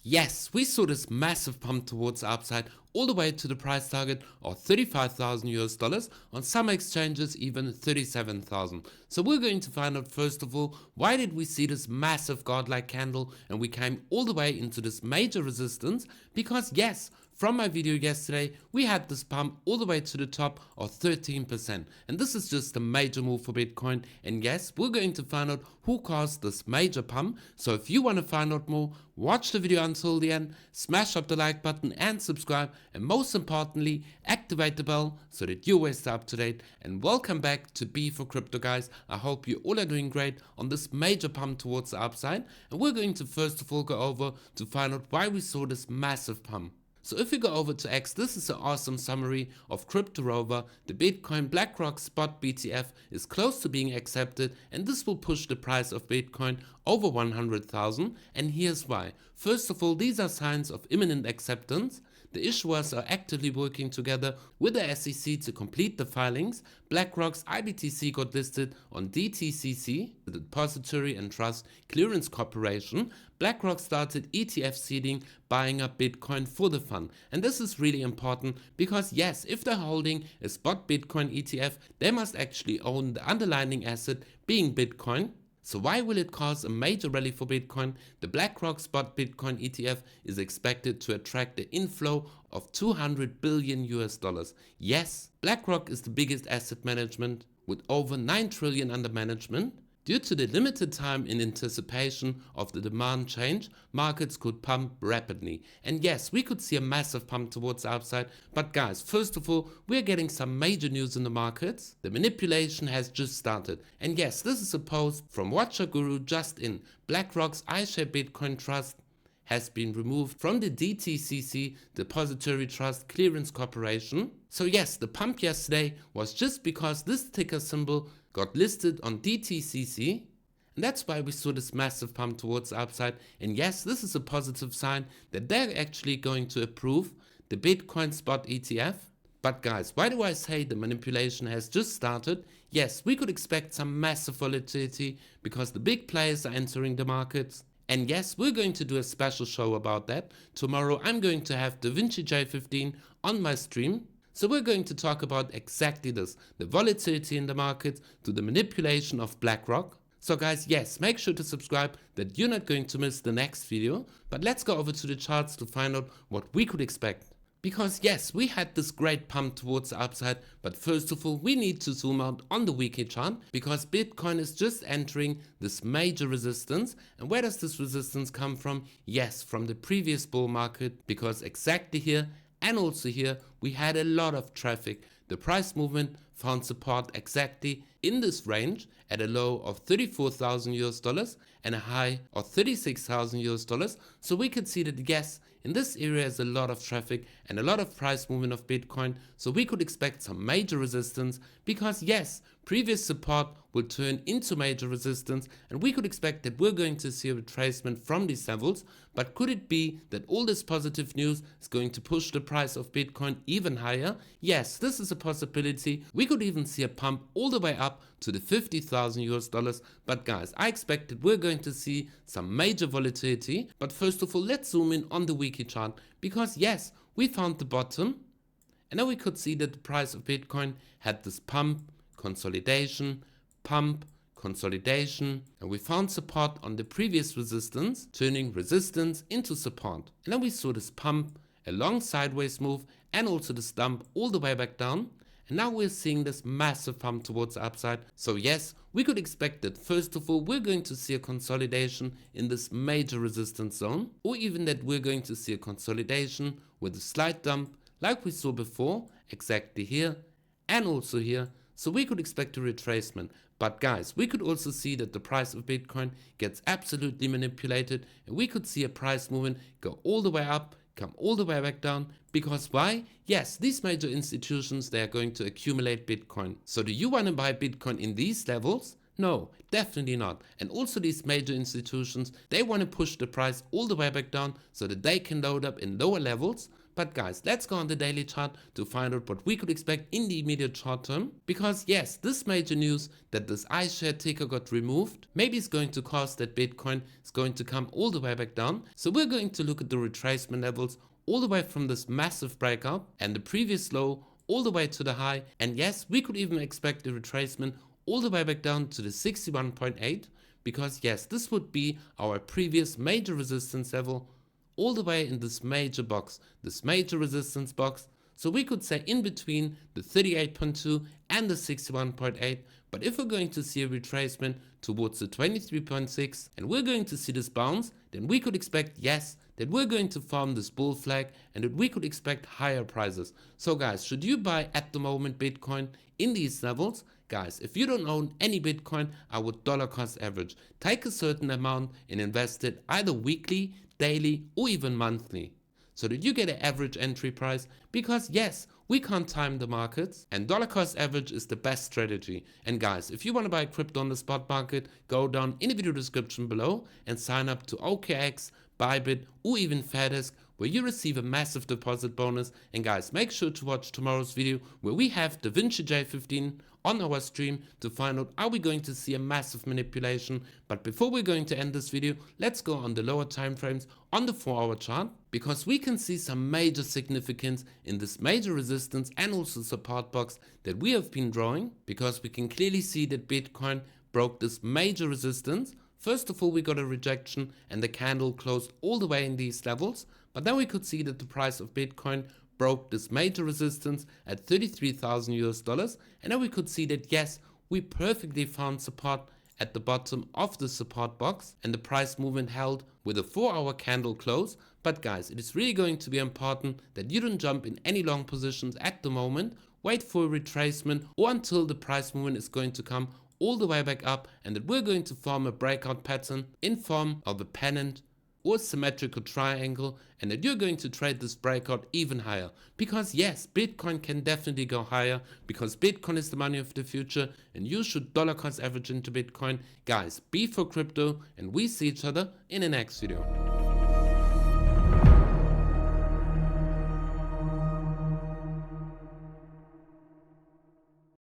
Yes, we saw this massive pump towards the upside all the way to the price target of 35,000 US dollars, on some exchanges even 37,000. So we're going to find out first of all, why did we see this massive godlike candle and we came all the way into this major resistance? Because yes, from my video yesterday, we had this pump all the way to the top of 13%. And this is just a major move for Bitcoin. And yes, we're going to find out who caused this major pump. So if you want to find out more, watch the video until the end, smash up the like button and subscribe. And most importantly, activate the bell so that you're always up to date. And welcome back to B for Crypto, guys. I hope you all are doing great on this major pump towards the upside. And we're going to first of all go over to find out why we saw this massive pump. So if we go over to X, this is an awesome summary of Crypto Rover. The Bitcoin BlackRock Spot ETF is close to being accepted, and this will push the price of Bitcoin over 100,000. And here's why. First of all, these are signs of imminent acceptance. The issuers are actively working together with the SEC to complete the filings. BlackRock's IBTC got listed on DTCC, the Depository and Trust Clearance Corporation. BlackRock started ETF seeding, buying up Bitcoin for the fund. And this is really important because yes, if they're holding a spot Bitcoin ETF, they must actually own the underlying asset being Bitcoin. So why will it cause a major rally for Bitcoin? The BlackRock Spot Bitcoin ETF is expected to attract the inflow of 200 billion US dollars. Yes, BlackRock is the biggest asset management with over 9 trillion under management. Due to the limited time in anticipation of the demand change, markets could pump rapidly. And yes, we could see a massive pump towards the upside. But guys, first of all, we're getting some major news in the markets. The manipulation has just started. And yes, this is a post from 𝗦𝗲𝗶𝗃 just in. BlackRock's iShares Bitcoin Trust has been removed from the DTCC, Depository Trust Clearance Corporation. So yes, the pump yesterday was just because this ticker symbol got listed on DTCC, and that's why we saw this massive pump towards the upside. And yes, this is a positive sign that they're actually going to approve the Bitcoin Spot ETF. But guys, why do I say the manipulation has just started? Yes, we could expect some massive volatility because the big players are entering the markets. And yes, we're going to do a special show about that. Tomorrow I'm going to have 𝗦𝗲𝗿𝗁𝗍 on my stream. So we're going to talk about exactly this, the volatility in the market to the manipulation of BlackRock. So guys, yes, make sure to subscribe that you're not going to miss the next video. But let's go over to the charts to find out what we could expect. Because yes, we had this great pump towards the upside, but first of all, we need to zoom out on the weekly chart because Bitcoin is just entering this major resistance. And where does this resistance come from? Yes, from the previous bull market, because exactly here and also here, we had a lot of traffic. The price movement found support exactly in this range at a low of 34,000 US dollars and a high of 36,000 US dollars. So we could see that yes, in this area is a lot of traffic and a lot of price movement of Bitcoin. So we could expect some major resistance because yes, previous support will turn into major resistance, and we could expect that we're going to see a retracement from these levels. But could it be that all this positive news is going to push the price of Bitcoin even higher? Yes, this is a possibility. We could even see a pump all the way up to the 50,000 US dollars. But guys, I expect that we're going to see some major volatility. But first of all, let's zoom in on the weekly chart because yes, we found the bottom, and now we could see that the price of Bitcoin had this pump, consolidation, pump, consolidation, and we found support on the previous resistance, turning resistance into support. And then we saw this pump, a long sideways move, and also this dump all the way back down. And now we're seeing this massive pump towards the upside. So yes, we could expect that first of all, we're going to see a consolidation in this major resistance zone, or even that we're going to see a consolidation with a slight dump like we saw before, exactly here and also here. So we could expect a retracement. But guys, we could also see that the price of Bitcoin gets absolutely manipulated, and we could see a price movement go all the way up, come all the way back down. Because why? Yes, these major institutions, they are going to accumulate Bitcoin. So do you want to buy Bitcoin in these levels? No, definitely not. And also these major institutions, they want to push the price all the way back down so that they can load up in lower levels. But guys, let's go on the daily chart to find out what we could expect in the immediate short term. Because yes, this major news that this iShare ticker got removed maybe is going to cause that Bitcoin is going to come all the way back down. So we're going to look at the retracement levels all the way from this massive breakout and the previous low all the way to the high. And yes, we could even expect a retracement all the way back down to the 61.8, because yes, this would be our previous major resistance level all the way in this major box, this major resistance box. So we could say in between the 38.2 and the 61.8. But if we're going to see a retracement towards the 23.6 and we're going to see this bounce, then we could expect, yes, that we're going to form this bull flag and that we could expect higher prices. So guys, should you buy at the moment Bitcoin in these levels? Guys, if you don't own any Bitcoin, I would dollar cost average. Take a certain amount and invest it either weekly, daily, or even monthly, so that you get an average entry price. Because yes, we can't time the markets and dollar cost average is the best strategy. And guys, if you want to buy crypto on the spot market, go down in the video description below and sign up to OKX, Bybit, or even FedEx, where you receive a massive deposit bonus. And guys, make sure to watch tomorrow's video where we have 𝗥𝗲𝗹𝘁 on our stream to find out, are we going to see a massive manipulation? But before we're going to end this video, let's go on the lower time frames on the 4-hour chart, because we can see some major significance in this major resistance and also support box that we have been drawing, because we can clearly see that Bitcoin broke this major resistance. First of all, we got a rejection and the candle closed all the way in these levels, but then we could see that the price of Bitcoin broke this major resistance at $33,000, and then we could see that yes, we perfectly found support at the bottom of the support box and the price movement held with a 4-hour candle close. But guys, it is really going to be important that you don't jump in any long positions at the moment. Wait for a retracement or until the price movement is going to come all the way back up and that we're going to form a breakout pattern in form of a pennant or symmetrical triangle, and that you're going to trade this breakout even higher. Because yes, Bitcoin can definitely go higher, because Bitcoin is the money of the future and you should dollar cost average into Bitcoin. Guys, be for crypto, and we see each other in the next video.